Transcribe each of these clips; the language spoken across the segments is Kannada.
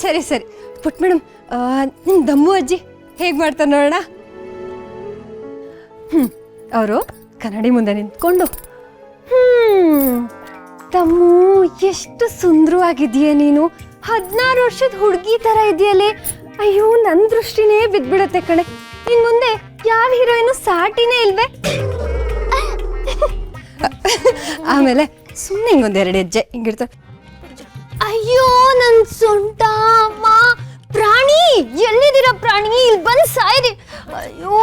ಸರಿ ಸರಿ ಪುಟ್ ಮೇಡಮ್, ನಿಮ್ಮ ದಮ್ಮು ಅಜ್ಜಿ ಹೇಗೆ ಮಾಡ್ತಾರೆ ನೋಡೋಣ. ಅವರು ಕನ್ನಡಿ ಮುಂದೆ ನಿಂತ್ಕೊಂಡು ದಮ್ಮು ಎಷ್ಟು ಸುಂದರವಾಗಿದೆಯೇ ನೀನು, 16 ವರ್ಷದ ಹುಡುಗಿ ಥರ ಇದೆಯಲ್ಲೇ. ಅಯ್ಯೋ ನನ್ನ ದೃಷ್ಟಿನೇ ಬಿದ್ಬಿಡತ್ತೆ ಕಣೆ, ಇನ್ನು ಮುಂದೆ ಯಾವ ಹೀರೋಯಿನು ಸಾಟಿನೇ ಇಲ್ವೇ. ಆಮೇಲೆ ಸುಮ್ಮನೆ ಹಿಂಗೊಂದೆರಡು ಹೆಜ್ಜೆ ಹಿಂಗಿರ್ತಾರೆ. ಅಯ್ಯೋ ನನ್ನ ಸೊಂಟ ಅಮ್ಮ, ಪ್ರಾಣಿ ಎಲ್ಲಿದ್ದೀರ ಪ್ರಾಣಿ, ಇಲ್ಲಿ ಬಂದು ಸಾಯ್ರಿ. ಅಯ್ಯೋ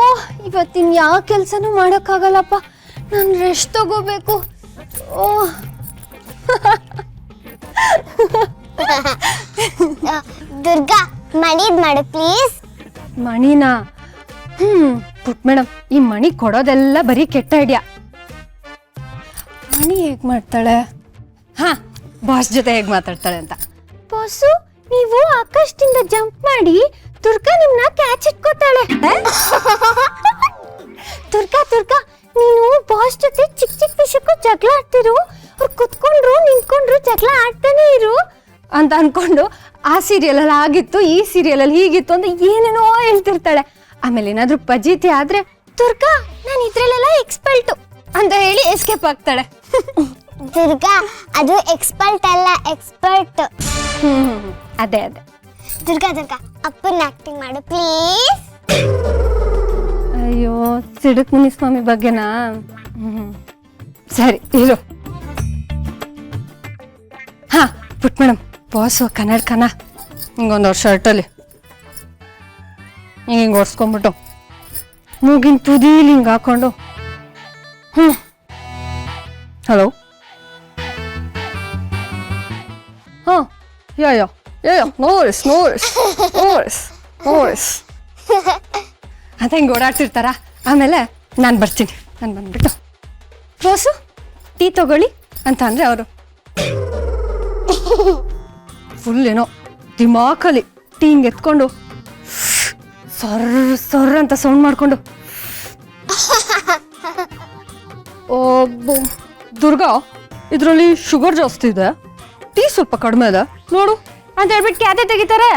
ಇವತ್ತಿನ ಯಾವ ಕೆಲಸನೂ ಮಾಡೋಕ್ಕಾಗಲ್ಲಪ್ಪ, ನಾನು ರೆಸ್ಟ್ ತಗೋಬೇಕು. ಓ ದುರ್ಗಾ ಮಣಿದ್ ಮಾಡು ಪ್ಲೀಸ್. ಮಣಿನಾ? ಪುಟ್ ಮೇಡಮ್, ಈ ಮಣಿ ಕೊಡೋದೆಲ್ಲ ಬರೀ ಕೆಟ್ಟ ಐಡಿಯಾ. ಮಣಿ ಹೇಗೆ ಮಾಡ್ತಾಳೆ? ಹಾ, ಬಾಸ್ ಜೊತೆ ಹೇಗೆ ಮಾತಾಡ್ತಾಳೆ ಅಂತ. ಬಾಸು, ನೀವು ಆಕಾಶದಿಂದ ಜಂಪ್ ಮಾಡಿ ದುರ್ಗಾ ನಿಮ್ನ ಕ್ಯಾಚ್ ಇಟ್ಕೋತಾಳೆ. ದುರ್ಗಾ ದುರ್ಗಾ, ನೀನು ಬಾಸ್ ಜೊತೆ ಚಿಕ್ಕ ಚಿಕ್ಕ ವಿಷಯಕ್ಕೂ ಜಗಳ ಆಡ್ತಿರು, ಅವ್ರು ಕುತ್ಕೊಂಡ್ರು ನಿಂತ್ಕೊಂಡ್ರು ಜಗಳ ಆಡ್ತಾನೆ ಇರು ಅಂತ ಅನ್ಕೊಂಡು ಆ ಸೀರಿಯಲಲ್ಲಿ ಆಗಿತ್ತು, ಈ ಸೀರಿಯಲಲ್ಲಿ ಹೀಗಿತ್ತು ಅಂತ ಏನೇನೋ ಹೇಳ್ತಿರ್ತಾಳೆ. ಆಮೇಲೆ ಏನಾದ್ರೂ ಪಜೀತಿ ಆದ್ರೆ ದುರ್ಗಾ ನಾನು ಇದ್ರಲ್ಲೆಲ್ಲ ಎಕ್ಸ್ಪರ್ಟು ಅಂತ ಹೇಳಿ ಎಸ್ಕೇಪ್ ಆಗ್ತಾಳೆ. ದುರ್ಗಾ, ಅದು ಎಕ್ಸ್ಪರ್ಟ್ ಅಲ್ಲ, ಎಕ್ಸ್ಪರ್ಟ್. ಅದೇ ಅದೇ. ದುರ್ಗಾ ದುರ್ಗಾ, ಅಪ್ಪನ ಆಕ್ಟಿಂಗ್ ಮಾಡು ಪ್ಲೀಸ್. ಅಯ್ಯೋ, ಸಿಡುಕ್ ಮುನಿಸ್ವಾಮಿ ಬಗ್ಗೆನಾ? ಸರಿ ಇರು. ಹಾ ಪುಟ್ ಮೇಡಮ್, ಬಾಸು ಕನ್ನಡಕನ ಹಿಂಗೊಂದು ಶರ್ಟಲ್ಲಿ ಹಿಂಗೆ ಒರ್ಸ್ಕೊಂಡ್ಬಿಟ್ಟು ಮೂಗಿನ ತುದೀಲಿ ಹಿಂಗೆ ಹಾಕೊಂಡು ಹಲೋ ಹಾಂ ಯಾ ಯಾ ಯಾ ಯಾ ನೋರಿಸ್ ನೋರಿಸ್ ನೋರಿಸ್ ನೋರಿಸ್ ಅಂತ ಹಿಂಗೆ ಓಡಾಡ್ತಿರ್ತಾರ. ಆಮೇಲೆ ನಾನು ಬರ್ತೀನಿ, ನಾನು ಬಂದ್ಬಿಟ್ಟು ಬಾಸು ಟೀ ತಗೊಳ್ಳಿ ಅಂತ ಅಂದರೆ ಅವರು ಫುಲ್ ಏನೋ ದಿಮಾಕಲ್ಲಿ ಟೀ ಹಿಂಗೆ ಎತ್ಕೊಂಡು ಸೊರ್ರ ಅಂತ ಸೌಂಡ್ ಮಾಡಿಕೊಂಡು ದುರ್ಗಾ ಇದರಲ್ಲಿ ಶುಗರ್ ಜಾಸ್ತಿ ಇದೆ, ಟೀ ಸ್ವಲ್ಪ ಕಡಿಮೆ ಇದೆ ನೋಡು ಅಂತ ಹೇಳ್ಬಿಟ್ಟು ಕ್ಯಾತೆ ತೆಗಿತಾರೆ.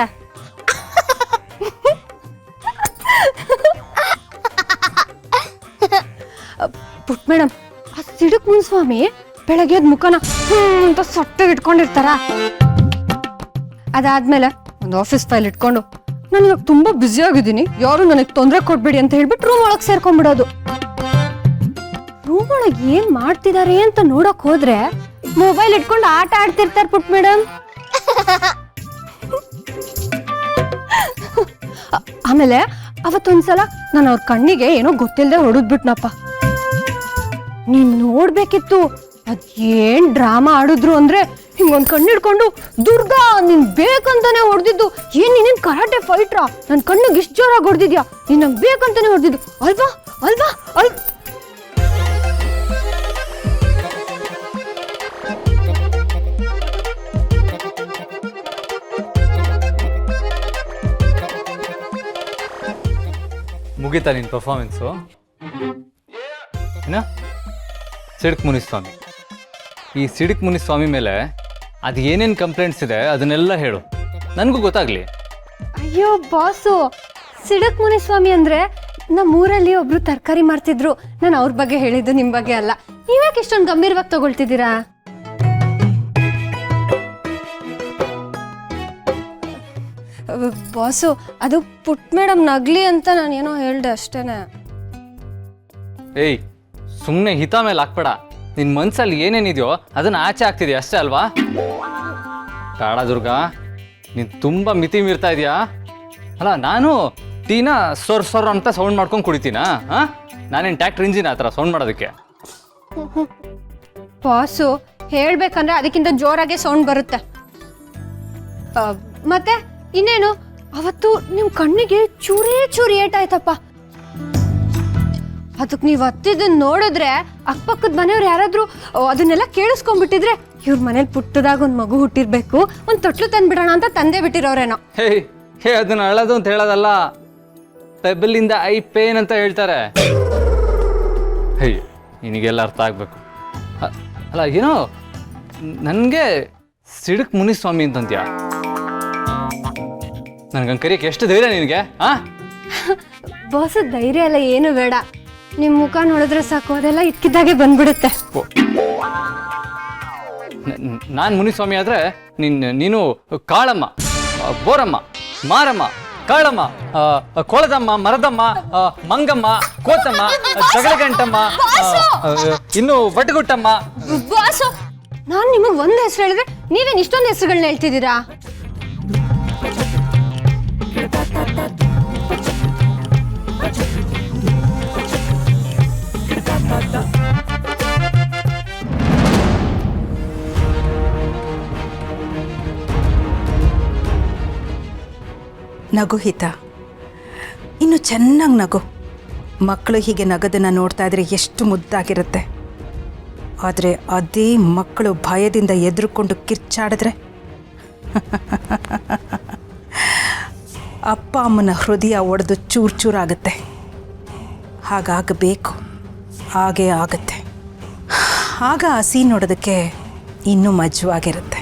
ಪುಟ್ ಮೇಡಮ್, ಆ ಸಿಡುಕ್ ಮುನ್ಸ್ವಾಮಿ ಬೆಳಗ್ಗೆ ಎದ್ದು ಮುಖನ ಅಂತ ಸೊಟ್ಟಗೆ ಇಟ್ಕೊಂಡಿರ್ತಾರ. ಅದಾದ್ಮೇಲೆ ಒಂದು ಆಫೀಸ್ ಫೈಲ್ ಇಟ್ಕೊಂಡು ನಾನು ಇವಾಗ ತುಂಬಾ ಬ್ಯುಸಿ ಆಗಿದ್ದೀನಿ, ಯಾರು ನನಗೆ ತೊಂದರೆ ಕೊಡ್ಬೇಡಿ ಅಂತ ಹೇಳ್ಬಿಟ್ಟು ರೂಮ್ ಒಳಗೆ ಸೇರ್ಕೊಂಡ್ಬಿಡೋದು. ರೂಮ್ ಒಳಗೆ ಏನ್ ಮಾಡ್ತಿದ್ದಾರೆ ಅಂತ ನೋಡಕ್ ಹೋದ್ರೆ ಮೊಬೈಲ್ ಇಟ್ಕೊಂಡು ಆಟ ಆಡ್ತಿರ್ತಾರೆ ಪುಟ್ ಮೇಡಮ್. ಆಮೇಲೆ ಅವತ್ತೊಂದ್ಸಲ ನಾನು ಅವ್ರ ಕಣ್ಣಿಗೆ ಏನೋ ಗೊತ್ತಿಲ್ಲದೆ ಹೊಡೆದ್ಬಿಟ್ನಪ್ಪ. ನೀನ್ ನೋಡ್ಬೇಕಿತ್ತು ಅದೇನ್ ಡ್ರಾಮಾ ಆಡಿದ್ರು ಅಂದ್ರೆ ಹಿಂಗೊಂದ್ ಕಣ್ಣು ಹಿಡ್ಕೊಂಡು ದುರ್ಗಾ ನೀನ್ ಬೇಕಂತಾನೆ ಹೊಡೆದಿದ್ದು, ಏನ್ ನೀನೇನ್ ಕರಾಟೆ ಫೈಟ್ರಾ, ನನ್ ಕಣ್ಣಿಗೆ ಇಷ್ಟು ಜೋರಾಗಿ ಹೊಡೆದಿದ್ಯಾ, ನೀನ್ ನಂಗೆ ಬೇಕಂತಾನೆ ಹೊಡೆದಿದ್ದು ಅಲ್ವಾ ಅಲ್ವಾ ಅಲ್. ಮುಗೀತಾ ನಿನ್ನ ಪರ್ಫಾರ್ಮೆನ್ಸು? ಏನ ಸಿಡುಕ್ ಮುನಿಸ್ವಾಮಿ, ಈ ಸಿಡುಕ್ ಮುನಿಸ್ವಾಮಿ ಮೇಲೆ ಅದು ಏನೇನು ಕಂಪ್ಲೇಂಟ್ಸ್ ಇದೆ ಅದನ್ನೆಲ್ಲ ಹೇಳು, ನನಗೂ ಗೊತ್ತಾಗ್ಲಿ. ಅಯ್ಯೋ ಬಾಸು, ಸಿಡುಕ್ ಮುನಿಸ್ವಾಮಿ ಅಂದ್ರೆ ನಮ್ಮೂರಲ್ಲಿ ಒಬ್ರು ತರಕಾರಿ ಮಾಡ್ತಿದ್ರು, ನಾನು ಅವ್ರ ಬಗ್ಗೆ ಹೇಳಿದ್ದು ನಿಮ್ಮ ಬಗ್ಗೆ ಅಲ್ಲ. ನೀವ್ಯಾಕೆ ಇಷ್ಟೊಂದು ಗಂಭೀರವಾಗಿ ತಗೊಳ್ತಿದ್ದೀರಾ? ಬಾಸು, ಅದು ಪುಟ್ ಮೇಡಮ್ ನಗ್ಲಿ ಅಂತ ನಾನೇನೋ ಹೇಳ್ದೆ ಅಷ್ಟೇನೆ. ಏಯ್, ಸುಮ್ಮನೆ ಹಿತ ಮೇಲೆ ಹಾಕ್ಬೇಡ, ನಿನ್ನ ಮನ್ಸಲ್ಲಿ ಏನೇನಿದೆಯೋ ಅದನ್ನ ಆಚೆ ಆಗ್ತಿದೆಯಾ ಅಷ್ಟೇ ಅಲ್ವಾ? ಬೇಡ ದುರ್ಗಾ, ನೀನು ತುಂಬ ಮಿತಿ ಮೀರ್ತಾ ಇದೆಯಾ. ಅಲ್ಲ, ನಾನು ಟೀನ ಸೊರ್ ಅಂತ ಸೌಂಡ್ ಮಾಡ್ಕೊಂಡು ಕುಡಿತೀನಾ? ಹಾಂ, ನಾನೇನು ಟ್ಯಾಕ್ಟ್ರ್ ಇಂಜಿನ್ ಆ ಥರ ಸೌಂಡ್ ಮಾಡೋದಕ್ಕೆ? ಬಾಸು, ಹೇಳ್ಬೇಕಂದ್ರೆ ಅದಕ್ಕಿಂತ ಜೋರಾಗೆ ಸೌಂಡ್ ಬರುತ್ತೆ. ಮತ್ತೆ ಇನ್ನೇನು, ಅವತ್ತು ನಿಮ್ಮ ಕಣ್ಣಿಗೆ ಚೂರಿ ಏಟಾಯ್ತಪ್ಪ. ಅದಕ್ಕೆ ನೀವು ಹತ್ತಿದ್ದನ್ನು ನೋಡಿದ್ರೆ ಅಕ್ಕಪಕ್ಕದ ಮನೆಯವ್ರು ಯಾರಾದ್ರೂ ಅದನ್ನೆಲ್ಲ ಕೇಳಿಸ್ಕೊಂಡ್ಬಿಟ್ಟಿದ್ರೆ ಇವ್ರ ಮನೇಲಿ ಪುಟ್ಟದಾಗ ಒಂದು ಮಗು ಹುಟ್ಟಿರ್ಬೇಕು, ಒಂದು ತೊಟ್ಲು ತಂದ್ಬಿಡೋಣ ಅಂತ ತಂದೆ ಬಿಟ್ಟಿರೋರೇನೋ. ಹೇ ಅದನ್ನ ಅಳೋದು ಅಂತ ಹೇಳೋದಲ್ಲ, ಪೆಬಲಿಂದ ಐ ಪೇನ್ ಅಂತ ಹೇಳ್ತಾರೆ. ನಿನಗೆಲ್ಲ ಅರ್ಥ ಆಗ್ಬೇಕು. ಅಲ್ಲ, ಏನೋ ನನಗೆ ಸಿಡಕ್ ಮುನಿಸ್ವಾಮಿ ಅಂತಂತ್ಯ. ನನ್ಗಂಗೆ ಕರಿಯಕ್ಕೆ ಎಷ್ಟು ಧೈರ್ಯ ನಿನಗೆ? ಬಾಸ್ ಧೈರ್ಯ ಎಲ್ಲ ಏನು ಬೇಡ, ನಿಮ್ಮ ಮುಖ ನೋಡಿದ್ರೆ ಸಾಕು ಅದೆಲ್ಲ ಇಕ್ಕಿದ್ದಾಗೆ ಬಂದ್ಬಿಡುತ್ತೆ. ನಾನು ಮುನಿಸ್ವಾಮಿ ಆದ್ರೆ ನೀನು ಕಾಳಮ್ಮ, ಬೋರಮ್ಮ, ಮಾರಮ್ಮ, ಕಾಳಮ್ಮ, ಕೋಳದಮ್ಮ, ಮರದಮ್ಮ, ಮಂಗಮ್ಮ, ಕೋತಮ್ಮ, ಜಗಳಗಂಟಮ್ಮ, ಇನ್ನು ಬಟಗುಟ್ಟಮ್ಮ. ಬಾಸು, ನಾನು ನಿಮಗೆ ಒಂದು ಹೆಸರು ಹೇಳಿದ್ರೆ ನೀವೇನು ಇಷ್ಟೊಂದು ಹೆಸರುಗಳನ್ನ ಹೇಳ್ತಿದ್ದೀರಾ? ನಗು ಹಿತ, ಇನ್ನು ಚೆನ್ನಾಗಿ ನಗು. ಮಕ್ಕಳು ಹೀಗೆ ನಗದನ್ನು ನೋಡ್ತಾ ಇದ್ರೆ ಎಷ್ಟು ಮುದ್ದಾಗಿರುತ್ತೆ. ಆದರೆ ಅದೇ ಮಕ್ಕಳು ಭಯದಿಂದ ಎದುರುಕೊಂಡು ಕಿರ್ಚಾಡಿದ್ರೆ ಅಪ್ಪ ಅಮ್ಮನ ಹೃದಯ ಒಡೆದು ಚೂರು ಚೂರಾಗುತ್ತೆ. ಹಾಗಾಗಬೇಕು, ಹಾಗೇ ಆಗುತ್ತೆ. ಆಗ ಆ ಸೀನ್ ನೋಡೋದಕ್ಕೆ ಇನ್ನೂ ಮಜವಾಗಿರುತ್ತೆ.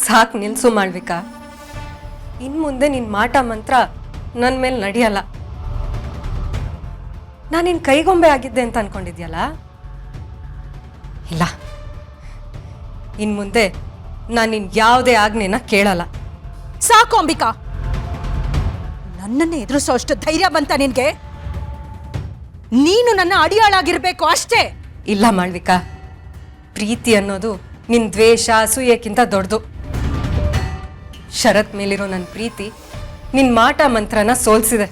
ಸಾಕು ನಿಲ್ಸು ಮಾಳ್ವಿಕಾ. ಇನ್ನು ಮುಂದೆ ನಿನ್ನ ಮಾಟ ಮಂತ್ರ ನನ್ನ ಮೇಲೆ ನಡೆಯಲ್ಲ. ನಾನು ನಿನ್ನ ಕೈಗೊಂಬೆ ಆಗಿದ್ದೆ ಅಂತ ಅನ್ಕೊಂಡಿದ್ಯಲ್ಲ, ಇಲ್ಲ. ಇನ್ನು ಮುಂದೆ ನಾನು ನಿನ್ನ ಯಾವುದೇ ಆಜ್ಞೆನ ಕೇಳಲ್ಲ. ಸಾಕು ಅಂಬಿಕಾ, ನನ್ನನ್ನು ಎದುರಿಸೋ ಅಷ್ಟು ಧೈರ್ಯ ಬಂತ ನಿನಗೆ? ನೀನು ನನ್ನ ಅಡಿಯಾಳಾಗಿರ್ಬೇಕು ಅಷ್ಟೇ. ಇಲ್ಲ ಮಾಳ್ವಿಕಾ, ಪ್ರೀತಿ ಅನ್ನೋದು ನಿನ್ನ ದ್ವೇಷ ಅಸೂಯೆಕ್ಕಿಂತ ದೊಡ್ಡದು. ಶರತ್ ಮೇಲಿರೋ ನನ್ನ ಪ್ರೀತಿ ನಿನ್ನ ಮಾಟ ಮಂತ್ರನ ಸೋಲ್ಸಿದೆ.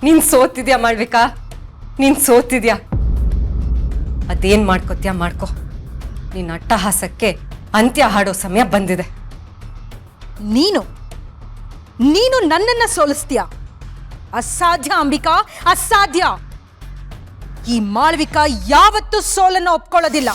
ನೀನು ಸೋತಿದ್ಯಾ ಮಾಳ್ವಿಕಾ, ನೀನು ಸೋತಿದ್ಯಾ. ಅದೇನು ಮಾಡ್ಕೋತ್ಯಾ ಮಾಡ್ಕೊ. ನಿನ್ನ ಅಟ್ಟಹಾಸಕ್ಕೆ ಅಂತ್ಯ ಹಾಡೋ ಸಮಯ ಬಂದಿದೆ. ನೀನು ನನ್ನನ್ನು ಸೋಲಿಸ್ತೀಯ? ಅಸಾಧ್ಯ ಅಂಬಿಕಾ, ಅಸಾಧ್ಯ. ಈ ಮಾಳ್ವಿಕಾ ಯಾವತ್ತೂ ಸೋಲನ್ನು ಒಪ್ಕೊಳ್ಳೋದಿಲ್ಲ.